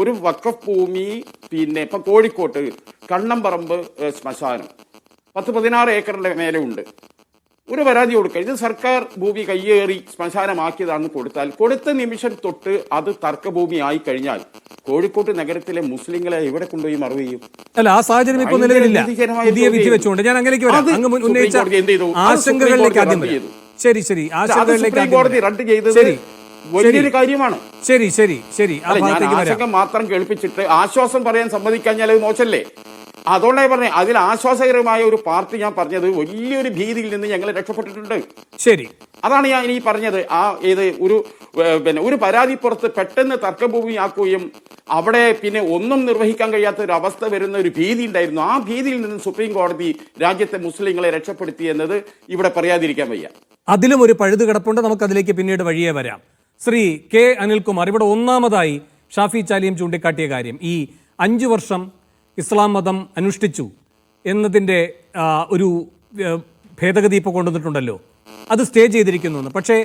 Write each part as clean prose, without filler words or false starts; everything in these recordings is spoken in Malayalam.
ഒരു വഖഫ് ഭൂമി, പിന്നെ ഇപ്പൊ കോഴിക്കോട്ട് കണ്ണംപറമ്പ് ശ്മശാനം 10-16 ഏക്കറിന്റെ മേലെ ഉണ്ട്. ഒരു പരാതി കൊടുക്കുക, ഇത് സർക്കാർ ഭൂമി കയ്യേറി ശ്മശാനമാക്കിയതാണെന്ന് കൊടുത്ത നിമിഷം തൊട്ട് അത് തർക്കഭൂമി ആയി കഴിഞ്ഞാൽ കോഴിക്കോട്ട് നഗരത്തിലെ മുസ്ലിങ്ങളെ എവിടെ കൊണ്ടുപോയി മറവ് ചെയ്യും? അല്ല, ആ സാഹചര്യം ഇപ്പോൾ നിലവിലില്ല. പുതിയ വിധി വെച്ചുകൊണ്ട് ഞാൻ അങ്ങനെയൊക്കെ ആശങ്കകളിലേക്ക് ആദ്യം വരും. ശരി ശരി, സുപ്രീം കോടതി റദ്ദ് ചെയ്തത് വലിയൊരു കാര്യമാണ്. ശരി ശരി ശരി, ആശങ്ക മാത്രം കേൾപ്പിച്ചിട്ട് ആശ്വാസം പറയാൻ സമ്മതിക്കാഞ്ഞാൽ അത് മോശമല്ലേ? അതുകൊണ്ടായി പറഞ്ഞത് അതിൽ ആശ്വാസകരമായ ഒരു പാർട്ടി ഞാൻ പറഞ്ഞത് വലിയൊരു ഭീതിയിൽ നിന്ന് ഞങ്ങൾ രക്ഷപ്പെട്ടിട്ടുണ്ട്. ശരി, അതാണ് ഞാൻ ഈ പറഞ്ഞത്. ഒരു പരാതിപ്പുറത്ത് പെട്ടെന്ന് തർക്കഭൂമിയാക്കുകയും അവിടെ പിന്നെ ഒന്നും നിർവഹിക്കാൻ കഴിയാത്ത ഒരു അവസ്ഥ വരുന്ന ഒരു ഭീതി ഉണ്ടായിരുന്നു. ആ ഭീതിയിൽ നിന്ന് സുപ്രീം കോടതി രാജ്യത്തെ മുസ്ലിങ്ങളെ രക്ഷപ്പെടുത്തി എന്നത് ഇവിടെ പറയാതിരിക്കാൻ വയ്യ. അതിലും ഒരു പഴുത് കിടപ്പുണ്ട്, നമുക്ക് അതിലേക്ക് പിന്നീട് വഴിയേ വരാം. ശ്രീ കെ അനിൽകുമാർ, ഇവിടെ ഒന്നാമതായി ഷാഫി ചാലിയം ചൂണ്ടിക്കാട്ടിയ കാര്യം ഈ 5 വർഷം ഇസ്ലാം മതം അനുഷ്ഠിച്ചു എന്നതിൻ്റെ ഒരു ഭേദഗതി ഇപ്പോൾ കൊണ്ടുവന്നിട്ടുണ്ടല്ലോ, അത് സ്റ്റേ ചെയ്തിരിക്കുന്നു. പക്ഷേ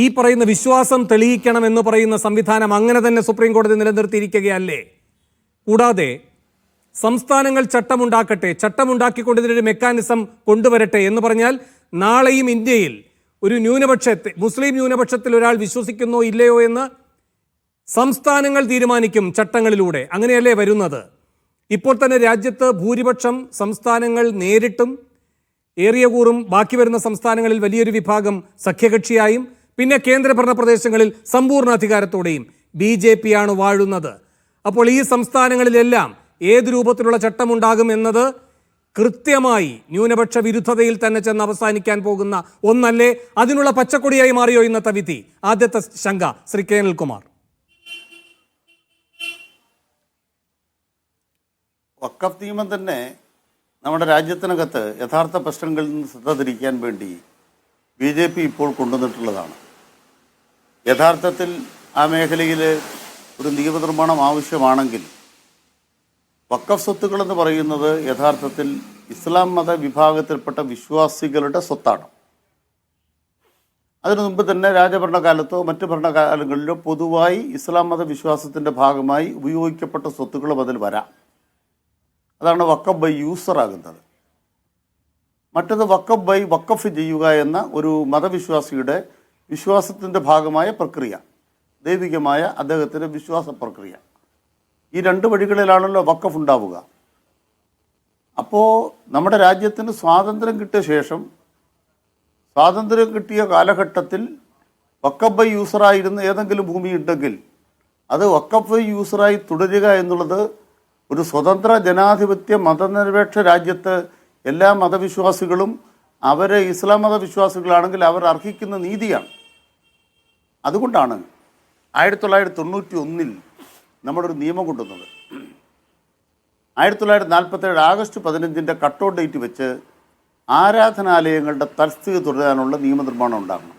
ഈ പറയുന്ന വിശ്വാസം തെളിയിക്കണം എന്ന് പറയുന്ന സംവിധാനം അങ്ങനെ തന്നെ സുപ്രീം കോടതി നിലനിർത്തിയിരിക്കുകയല്ലേ? കൂടാതെ സംസ്ഥാനങ്ങൾ ചട്ടമുണ്ടാക്കട്ടെ, ചട്ടമുണ്ടാക്കിക്കൊണ്ടതിനൊരു മെക്കാനിസം കൊണ്ടുവരട്ടെ എന്ന് പറഞ്ഞാൽ നാളെയും ഇന്ത്യയിൽ ഒരു മുസ്ലിം ന്യൂനപക്ഷത്തിൽ ഒരാൾ വിശ്വസിക്കുന്നോ ഇല്ലയോ എന്ന് സംസ്ഥാനങ്ങൾ തീരുമാനിക്കും ചട്ടങ്ങളിലൂടെ. അങ്ങനെയല്ലേ വരുന്നത്? ഇപ്പോൾ തന്നെ രാജ്യത്ത് ഭൂരിപക്ഷം സംസ്ഥാനങ്ങൾ നേരിട്ടും ഏറിയ കൂറും ബാക്കി വരുന്ന സംസ്ഥാനങ്ങളിൽ വലിയൊരു വിഭാഗം സഖ്യകക്ഷിയായും പിന്നെ കേന്ദ്രഭരണ പ്രദേശങ്ങളിൽ സമ്പൂർണ്ണ അധികാരത്തോടെയും BJP ആണ് വാഴുന്നത്. അപ്പോൾ ഈ സംസ്ഥാനങ്ങളിലെല്ലാം ഏത് രൂപത്തിലുള്ള ചട്ടമുണ്ടാകും എന്നത് കൃത്യമായി ന്യൂനപക്ഷ വിരുദ്ധതയിൽ തന്നെ ചെന്ന് അവസാനിക്കാൻ പോകുന്ന ഒന്നല്ലേ? അതിനുള്ള പച്ചക്കൊടിയായി മാറിയോ ഇന്നത്തെ വിധി? ആദ്യത്തെ ശങ്ക ശ്രീ കെ അനിൽകുമാർ. വഖഫ് നിയമം തന്നെ നമ്മുടെ രാജ്യത്തിനകത്ത് യഥാർത്ഥ പ്രശ്നങ്ങളിൽ നിന്ന് ശ്രദ്ധ തിരിക്കാൻ വേണ്ടി BJP ഇപ്പോൾ കൊണ്ടുവന്നിട്ടുള്ളതാണ്. യഥാർത്ഥത്തിൽ ആ മേഖലയിൽ ഒരു നിയമനിർമ്മാണം ആവശ്യമാണെങ്കിൽ വഖഫ് സ്വത്തുക്കളെന്ന് പറയുന്നത് യഥാർത്ഥത്തിൽ ഇസ്ലാം മത വിഭാഗത്തിൽപ്പെട്ട വിശ്വാസികളുടെ സ്വത്താണ്. അതിനു മുമ്പ് തന്നെ രാജഭരണകാലത്തോ മറ്റ് ഭരണകാലങ്ങളിലോ പൊതുവായി ഇസ്ലാം മത വിശ്വാസത്തിൻ്റെ ഭാഗമായി ഉപയോഗിക്കപ്പെട്ട സ്വത്തുക്കളും അതിൽ വരാം. അതാണ് വഖഫ് ബൈ യൂസർ ആകുന്നത്. മറ്റത് വഖഫ് ബൈ വഖഫ് ചെയ്യുക എന്ന ഒരു മതവിശ്വാസിയുടെ വിശ്വാസത്തിൻ്റെ ഭാഗമായ പ്രക്രിയ, ദൈവികമായ അദ്ദേഹത്തിൻ്റെ വിശ്വാസ പ്രക്രിയ. ഈ 2 വഴികളിലാണല്ലോ വഖഫ് ഉണ്ടാവുക. അപ്പോൾ നമ്മുടെ രാജ്യത്തിന് സ്വാതന്ത്ര്യം കിട്ടിയ ശേഷം, സ്വാതന്ത്ര്യം കിട്ടിയ കാലഘട്ടത്തിൽ വഖഫ് ബൈ യൂസറായിരുന്ന ഏതെങ്കിലും ഭൂമി ഉണ്ടെങ്കിൽ അത് വഖഫ് ബൈ യൂസറായി തുടരുക എന്നുള്ളത് ഒരു സ്വതന്ത്ര ജനാധിപത്യ മതനിരപേക്ഷ രാജ്യത്ത് എല്ലാ മതവിശ്വാസികളും അവർ ഇസ്ലാം മതവിശ്വാസികളാണെങ്കിൽ അവർ അർഹിക്കുന്ന നീതിയാണ്. അതുകൊണ്ടാണ് 1991 നമ്മളൊരു നിയമം കൊണ്ടുവന്നത്. 1947 ആഗസ്റ്റ് 15 കട്ട്-ഔട്ട് ഡേറ്റ് വെച്ച് ആരാധനാലയങ്ങളുടെ തൽസ്ഥിതി തുടരാനുള്ള നിയമനിർമ്മാണം ഉണ്ടാകണം.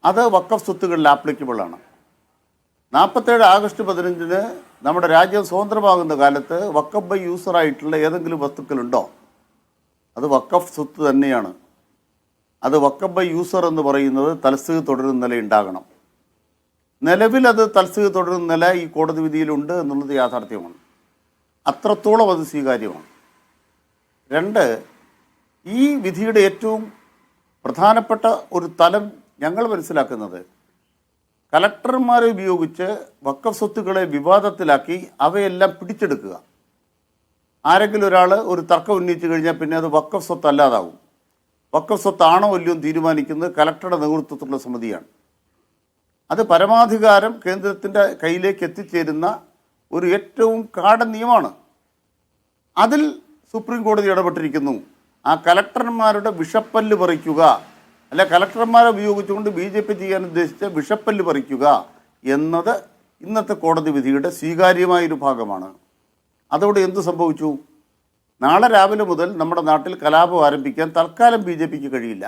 അത് വഖഫ് സ്വത്തുകളിൽ ആപ്ലിക്കബിളാണ്. 47 ആഗസ്റ്റ് 15 നമ്മുടെ രാജ്യം സ്വതന്ത്രമാകുന്ന കാലത്ത് വഖഫ് ബൈ യൂസറായിട്ടുള്ള ഏതെങ്കിലും വസ്തുക്കളുണ്ടോ? അത് വഖഫ് സ്വത്ത് തന്നെയാണ്. അത് വഖഫ് ബൈ യൂസർ എന്ന് പറയുന്നത് തൽസ്ഥിതി തുടരുന്ന നില ഉണ്ടാകണം. നിലവിൽ അത് തൽസ്ഥിതി തുടരുന്ന നില ഈ കോടതി വിധിയിലുണ്ട് എന്നുള്ളത് യാഥാർത്ഥ്യമാണ്. അത്രത്തോളം അത് സ്വീകാര്യമാണ്. 2, ഈ വിധിയുടെ ഏറ്റവും പ്രധാനപ്പെട്ട ഒരു തലം ഞങ്ങൾ മനസ്സിലാക്കുന്നത് കലക്ടർമാരെ ഉപയോഗിച്ച് വഖഫ് സ്വത്തുക്കളെ വിവാദത്തിലാക്കി അവയെല്ലാം പിടിച്ചെടുക്കുക. ആരെങ്കിലും ഒരാൾ ഒരു തർക്കം ഉന്നയിച്ചു കഴിഞ്ഞാൽ പിന്നെ അത് വഖഫ് സ്വത്ത് അല്ലാതാവും. വഖഫ് സ്വത്താണോ അല്ലയോ തീരുമാനിക്കുന്നത് കലക്ടറുടെ നേതൃത്വത്തിലുള്ള സമിതിയാണ്. അത് പരമാധികാരം കേന്ദ്രത്തിൻ്റെ കയ്യിലേക്ക് എത്തിച്ചേരുന്ന ഒരു ഏറ്റവും കാടൻ നിയമമാണ്. അതിൽ സുപ്രീം കോടതി ഇടപെട്ടിരിക്കുന്നു. ആ കലക്ടർമാരുടെ വിഷപ്പല്ല് പറിക്കുക, അല്ല കലക്ടർമാരെ ഉപയോഗിച്ചുകൊണ്ട് BJP ചെയ്യാൻ ഉദ്ദേശിച്ച വിഷപ്പല്ല് പറിക്കുക എന്നത് ഇന്നത്തെ കോടതി വിധിയുടെ സ്വീകാര്യമായൊരു ഭാഗമാണ്. അതോടെ എന്ത് സംഭവിച്ചു? നാളെ രാവിലെ മുതൽ നമ്മുടെ നാട്ടിൽ കലാപം ആരംഭിക്കാൻ തൽക്കാലം BJPക്ക് കഴിയില്ല.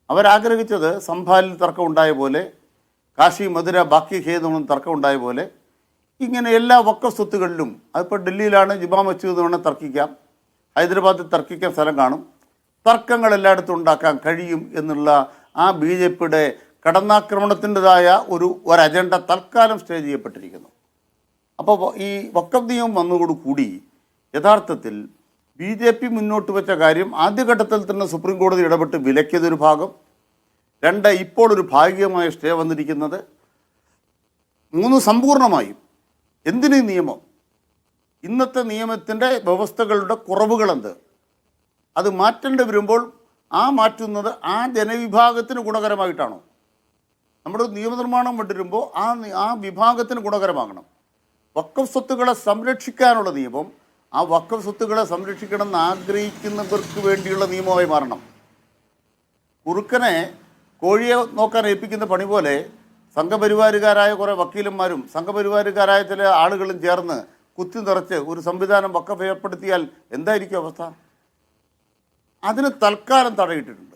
അവരാഗ്രഹിച്ചത് സംഭാലിൽ തർക്കം ഉണ്ടായ പോലെ, കാശി മധുര ബാക്കി ഖേദമെന്നും തർക്കം ഉണ്ടായ പോലെ ഇങ്ങനെ എല്ലാ വഖഫ് സ്വത്തുകളിലും, അതിപ്പോൾ ഡൽഹിയിലാണ് ജുമാ മസ്ജിദ് വേണം തർക്കിക്കാം, ഹൈദരാബാദിൽ തർക്കിക്കാൻ സ്ഥലം കാണും, തർക്കങ്ങൾ എല്ലായിടത്തും ഉണ്ടാക്കാൻ കഴിയും എന്നുള്ള ആ BJPയുടെ കടന്നാക്രമണത്തിൻ്റെതായ ഒരു അജണ്ട തൽക്കാലം സ്റ്റേ ചെയ്യപ്പെട്ടിരിക്കുന്നു. അപ്പോൾ ഈ വഖഫ് നിയമം വന്നതോടുകൂടി യഥാർത്ഥത്തിൽ BJP മുന്നോട്ട് വെച്ച കാര്യം ആദ്യഘട്ടത്തിൽ തന്നെ സുപ്രീം കോടതി ഇടപെട്ട് വിലക്കിയതൊരു ഭാഗം, 2 ഇപ്പോൾ ഒരു ഭാഗികമായ സ്റ്റേ വന്നിരിക്കുന്നത്, 3 സമ്പൂർണ്ണമായും എന്തിനീ നിയമം, ഇന്നത്തെ നിയമത്തിൻ്റെ വ്യവസ്ഥകളുടെ കുറവുകളെന്ത്, അത് മാറ്റേണ്ടി വരുമ്പോൾ ആ മാറ്റുന്നത് ആ ജനവിഭാഗത്തിന് ഗുണകരമായിട്ടാണോ? നമ്മുടെ നിയമനിർമ്മാണം കൊണ്ടുവരുമ്പോൾ ആ വിഭാഗത്തിന് ഗുണകരമാകണം. വഖഫ് സ്വത്തുക്കളെ സംരക്ഷിക്കാനുള്ള നിയമം ആ വഖഫ് സ്വത്തുക്കളെ സംരക്ഷിക്കണം എന്ന് ആഗ്രഹിക്കുന്നവർക്ക് വേണ്ടിയുള്ള നിയമമായി മാറണം. കുറുക്കനെ കോഴിയെ നോക്കാൻ ഏൽപ്പിക്കുന്ന പണി പോലെ സംഘപരിവാരുകാരായ കുറേ വക്കീലന്മാരും സംഘപരിവാരുകാരായ ചില ആളുകളും ചേർന്ന് കുത്തി നിറച്ച് ഒരു സംവിധാനം വഖഫ് ഏർപ്പെടുത്തിയാൽ എന്തായിരിക്കും അവസ്ഥ? അതിന് തൽക്കാലം തടയിട്ടിട്ടുണ്ട്.